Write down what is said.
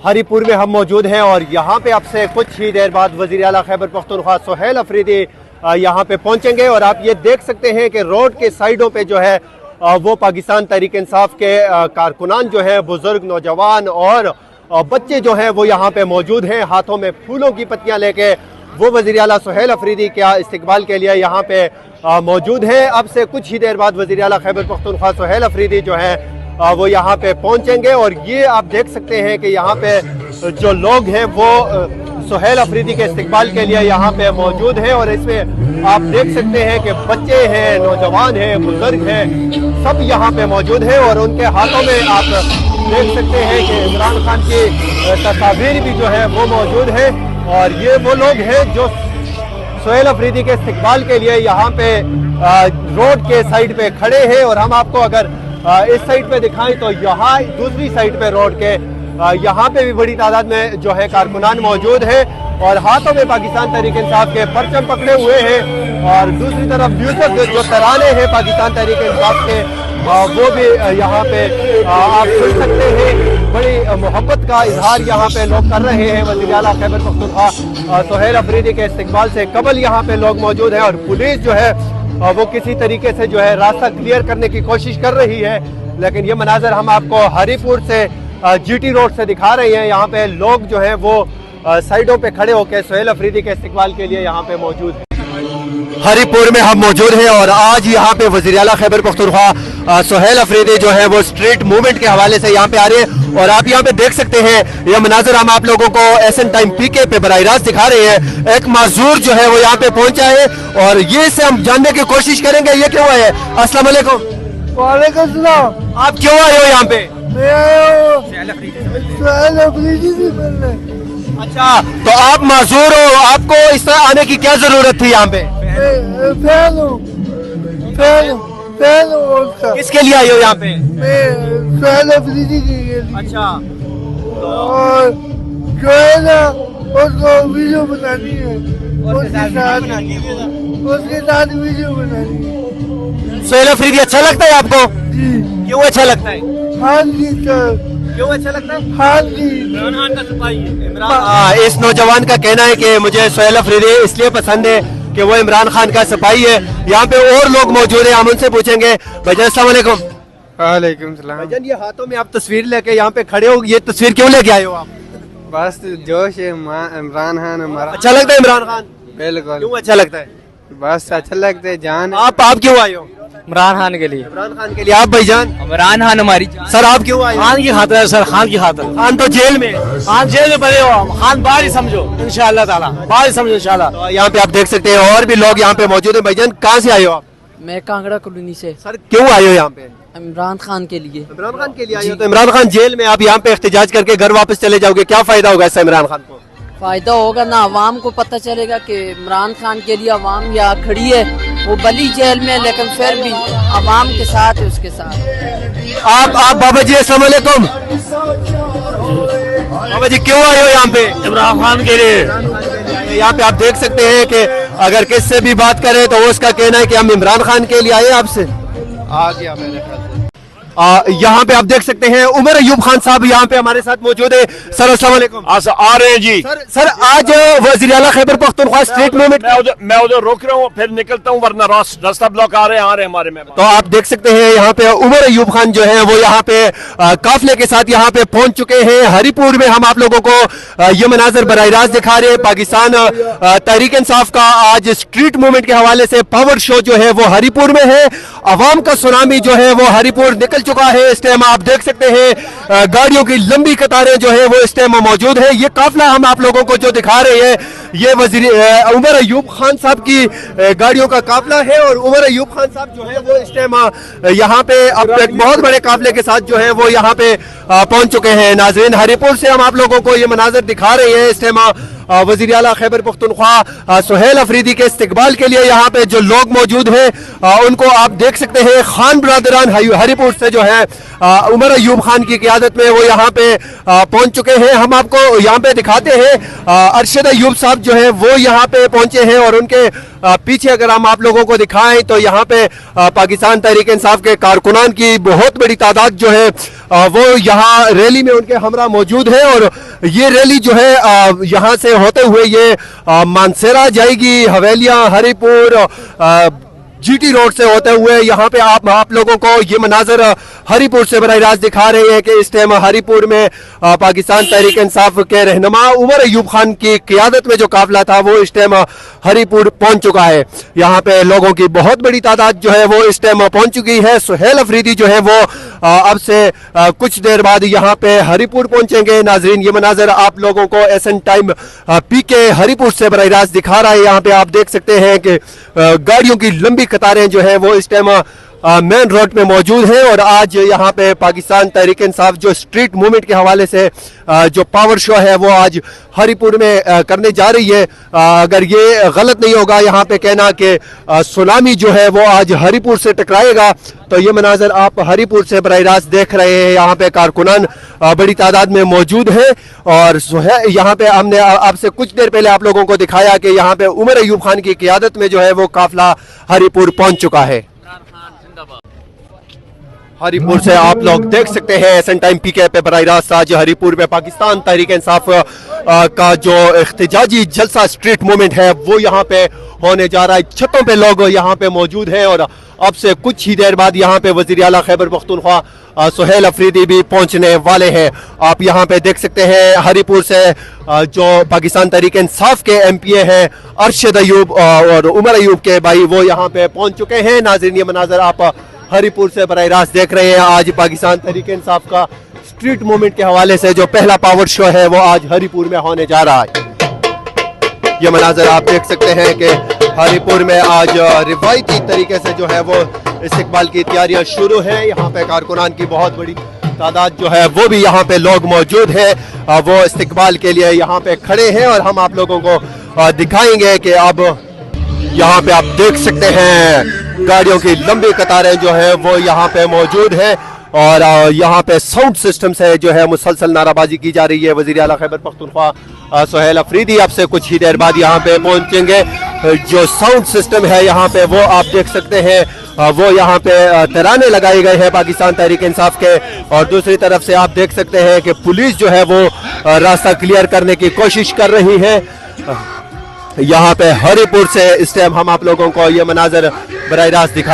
हरिपुर में हम मौजूद हैं और यहाँ पे अब से कुछ ही देर बाद वज़ीर आला खैबर पख्तूनख्वा सुहेल अफरीदी यहाँ पे पहुँचेंगे और आप ये देख सकते हैं कि रोड के साइडों पे जो है वो पाकिस्तान तहरीक इंसाफ के कारकुनान जो है, बुजुर्ग, नौजवान और बच्चे जो हैं वो यहाँ पे मौजूद हैं। हाथों में फूलों की पत्तियाँ लेके वो वज़ीर आला सुहेल अफरीदी के इस्तकबाल के लिए यहाँ पे मौजूद हैं। अब से कुछ ही देर बाद वज़ीर आला खैबर पख्तूनख्वा सुहेल अफरीदी जो है वो यहाँ पे पहुँचेंगे और ये आप देख सकते हैं कि यहाँ पे जो लोग हैं वो सुहेल अफरीदी के इस्तकबाल के लिए यहाँ पे मौजूद हैं और इसमें आप देख सकते हैं कि बच्चे हैं, नौजवान हैं, बुजुर्ग हैं, सब यहाँ पे मौजूद हैं और उनके हाथों में आप देख सकते हैं कि इमरान खान की तस्वीर भी जो है वो मौजूद है और ये वो लोग हैं जो सुहेल अफरीदी के इस्तकबाल के लिए यहाँ पे रोड के साइड पे खड़े हैं। और हम आपको अगर इस साइड पे दिखाएं तो यहाँ दूसरी साइड पे रोड के यहाँ पे भी बड़ी तादाद में जो है कारकुनान मौजूद है और हाथों में पाकिस्तान तहरीक इंसाफ के परचम पकड़े हुए हैं और दूसरी तरफ म्यूजिक जो तराने हैं पाकिस्तान तहरीक इंसाफ के वो भी यहाँ पे आप सुन सकते हैं। बड़ी मोहब्बत का इजहार यहाँ पे लोग कर रहे हैं। वज़ीर आला खैबर पख्तूनख्वा सुहेल अफरीदी के इस्तकबाल से कबल यहाँ पे लोग मौजूद हैं और पुलिस जो है वो किसी तरीके से जो है रास्ता क्लियर करने की कोशिश कर रही है, लेकिन ये मनाजर हम आपको हरिपुर से जीटी रोड से दिखा रहे हैं। यहाँ पे लोग जो है वो साइडों पे खड़े होकर सुहेल अफरीदी के इस्तकबाल के लिए यहाँ पे मौजूद है। हरिपुर में हम मौजूद हैं और आज यहाँ पे वज़ीर आला खैबर पख्तूनख्वा सुहेल अफरीदी जो है वो स्ट्रीट मूवमेंट के हवाले से यहाँ पे आ रहे हैं और आप यहाँ पे देख सकते हैं यह मनाजर हम आप लोगों को SN टाइम PK पे बराह रास्त दिखा रहे हैं। एक माजूर जो है वो यहाँ पे पहुंचा है और ये से हम जानने की कोशिश करेंगे ये क्यों है। अस्सलाम वालेकुम। वालेकुम सलाम। आप क्यों आए हो यहाँ पे? मैं आया हूँ सुहेल अफरीदी से मिलने। अच्छा, तो आप माजूर हो, आपको इस तरह आने की क्या जरूरत थी यहाँ पे? फैन हूँ उसका। किसके लिए आए हो यहाँ पे? मैं सुहेल अफरीदी के लिए। अच्छा, और जो है ना उसको वीडियो बनानी है, उसके साथ वीडियो बनानी है। सुहेल अफरीदी अच्छा लगता है आपको? जी। क्यों अच्छा लगता है? खान जी का। क्यों अच्छा लगता है? खान जी। इमरान खान का सिपाही है। इस नौजवान का कहना है कि मुझे सुहेल अफरीदी इसलिए पसंद है कि वो इमरान खान का सिपाही है। यहाँ पे और लोग मौजूद हैं, हम उनसे पूछेंगे। भाईजान अस्सलाम वालेकुम। वालेकुम सलाम। भाईजान ये हाथों में आप तस्वीर लेके यहाँ पे खड़े हो, ये तस्वीर क्यों लेके आए हो आप? बस जोश है, इमरान खान हमारा। अच्छा लगता है इमरान खान? बिल्कुल। क्यों अच्छा लगता है? बस अच्छा लगता है जान। आप क्यों आए हो? इमरान खान के लिए। इमरान खान के लिए। आप भाईजान? इमरान खान हमारी सर आप क्यों आए? खान की खातिर है सर, खान की खातिर। खान तो जेल में। खान जेल में पड़े हो, खान बाहर ही समझो इंशाअल्लाह ताला, बाहर ही समझो इंशाअल्लाह। तो यहाँ पे आप देख सकते हैं और भी लोग यहाँ पे मौजूद है। भाईजान कहाँ से आए हो आप? मैं कांगड़ा कॉलोनी से। सर क्यों आए हो यहाँ पे? इमरान खान के लिए। इमरान खान के लिए आए हो? तो इमरान खान जेल में, आप यहाँ पे एहतजाज करके घर वापस चले जाओगे, क्या फायदा होगा इससे इमरान खान को? फायदा होगा ना, अवाम को पता चलेगा कि इमरान खान के लिए अवाम यहाँ खड़ी है। वो भली जेल में लेकिन फिर भी अवाम के साथ है, उसके साथ। आप बाबा जी अस्सलाम वालेकुम। बाबा जी क्यों आए हो यहाँ पे? इमरान खान के लिए। यहाँ पे आप देख सकते हैं कि अगर किससे भी बात करें तो वो उसका कहना है कि हम इमरान खान के लिए आए। आपसे आ गया मेरे ख्याल से। यहाँ पे आप देख सकते हैं उमर अयूब खान साहब यहाँ पे हमारे साथ मौजूद है। सर अस्सलाम वालेकुम। आ रहे हैं जी। सर आज वज़ीर आला खैबर पख्तूनख्वा स्ट्रीट मूवमेंट, मैं उधर रोक रहा हूँ, फिर निकलता हूँ, वरना रास्ता ब्लॉक आ रहे हैं हमारे में। तो आप देख सकते हैं यहाँ पे उमर अयूब खान जो है वो यहाँ पे काफिले के साथ यहाँ पे पहुंच चुके हैं। हरिपुर में हम आप लोगों को ये मनाजर बराह रास्त दिखा रहे हैं। पाकिस्तान तहरीक इंसाफ का आज स्ट्रीट मूवमेंट के हवाले से पावर शो जो है वो हरिपुर में है। अवाम का सुनामी जो है वो हरिपुर निकल चुका है। इस टाइम आप देख सकते हैं गाड़ियों की लंबी कतारें जो है वो इस टाइम मौजूद है। ये काफिला हम आप लोगों को जो दिखा रहे हैं ये वजीर उमर अयूब खान साहब की गाड़ियों का काफिला है। और उमर अयूब खान साहब जो है वो इस टाइम यहाँ पे अब एक बहुत बड़े काफिले के साथ जो है वो यहाँ पे पहुंच चुके हैं। नाजरीन हरिपुर से हम आप लोगों को ये मनाजर दिखा रहे हैं। इस टाइम वज़ीर आला खैबर पख्तूनख्वा सुहेल अफरीदी के इस्तकबाल के लिए यहाँ पे जो लोग मौजूद हैं उनको आप देख सकते हैं। खान बरादरान हरिपुर से जो है उमर अयूब खान की क़ियादत में वो यहाँ पे पहुंच चुके हैं। हम आपको यहाँ पे दिखाते हैं अरशद अयूब साहब जो है वो यहाँ पे पहुंचे हैं और उनके पीछे अगर हम आप लोगों को दिखाएं तो यहाँ पे पाकिस्तान तहरीक इंसाफ के कारकुनान की बहुत बड़ी तादाद जो है वो यहाँ रैली में उनके हमरा मौजूद है। और ये रैली जो है यहाँ से होते हुए ये मानसेरा जाएगी, हवेलियाँ, हरिपुर, जीटी रोड से होते हुए यहाँ पे आप लोगों को ये मनाजर हरिपुर से बराह रास्त दिखा रहे हैं कि इस टाइम हरिपुर में पाकिस्तान तहरीक इंसाफ के रहनुमा उमर अयूब खान की क़ियादत में जो काफिला था वो इस टाइम हरिपुर पहुंच चुका है। यहाँ पे लोगों की बहुत बड़ी तादाद जो है वो इस टाइम पहुंच चुकी है। सुहेल अफरीदी जो है वो अब से कुछ देर बाद यहाँ पे हरिपुर पहुंचेंगे। नाजरीन ये मनाजर आप लोगों को एसन टाइम पीके हरिपुर से बराह रास्त दिखा रहा है। यहाँ पे आप देख सकते हैं कि गाड़ियों की लंबी कतारें जो है वो इस टाइम मेन रोड पे मौजूद है। और आज यहाँ पे पाकिस्तान तहरीक इंसाफ जो स्ट्रीट मूवमेंट के हवाले से जो पावर शो है वो आज हरिपुर में करने जा रही है। अगर ये गलत नहीं होगा यहाँ पे कहना कि सुनामी जो है वो आज हरिपुर से टकराएगा। तो ये मनाजर आप हरिपुर से बराह रास्त देख रहे हैं। यहाँ पे कारकुनान बड़ी तादाद में मौजूद है। और यहाँ पे हमने आपसे कुछ देर पहले आप लोगों को दिखाया कि यहाँ पे उमर अयूब खान की क़ियादत में जो है वो काफिला हरिपुर पहुंच चुका है। हरिपुर से आप लोग देख सकते हैं एसन टाइम पीके पे बराह रास्त आज हरिपुर में पाकिस्तान तहरीक इंसाफ का जो इख्तिजाजी जलसा स्ट्रीट मूवमेंट है वो यहाँ पे होने जा रहा है। छतों पे लोग यहाँ पे मौजूद हैं और अब से कुछ ही देर बाद यहाँ पे वज़ीर आला खैबर पख्तूनख्वा सुहेल अफरीदी भी पहुँचने वाले हैं। आप यहाँ पे देख सकते हैं हरिपुर से जो पाकिस्तान तहरीक इंसाफ के MPA हैं अरशद अयूब और उमर अयूब के भाई वो यहाँ पे पहुँच चुके हैं। नाज़रीन ये मनाजर आप हरिपुर से बराह रास्त देख रहे हैं। आज पाकिस्तान तहरीक इंसाफ का स्ट्रीट मूवमेंट के हवाले से जो पहला पावर शो है वो आज हरिपुर में होने जा रहा है। ये मनाजर आप देख सकते हैं कि हरिपुर में आज रिवायती तरीके से जो है वो इस्तकबाल की तैयारियां शुरू हैं। यहाँ पे कारकुनान की बहुत बड़ी तादाद जो है वो भी यहाँ पे लोग मौजूद हैं, वो इस्तकबाल के लिए यहाँ पे खड़े हैं। और हम आप लोगों को दिखाएंगे कि अब यहाँ पे आप देख सकते हैं गाड़ियों की लंबी कतारें जो है वो यहाँ पे मौजूद है। और यहाँ पे साउंड सिस्टम से जो है मुसलसल नाराबाजी की जा रही है। वज़ीर आला खैबर पख्तूनख्वा सुहेल अफरीदी अब से कुछ ही देर बाद यहाँ पे पहुँचेंगे। जो साउंड सिस्टम है यहाँ पे वो आप देख सकते हैं वो यहाँ पे तराने लगाए गए हैं पाकिस्तान तहरीक इंसाफ के। और दूसरी तरफ से आप देख सकते हैं कि पुलिस जो है वो रास्ता क्लियर करने की कोशिश कर रही है। यहाँ पे हरिपुर से इस टाइम हम आप लोगों को ये मनाजर बराह रास्त दिखा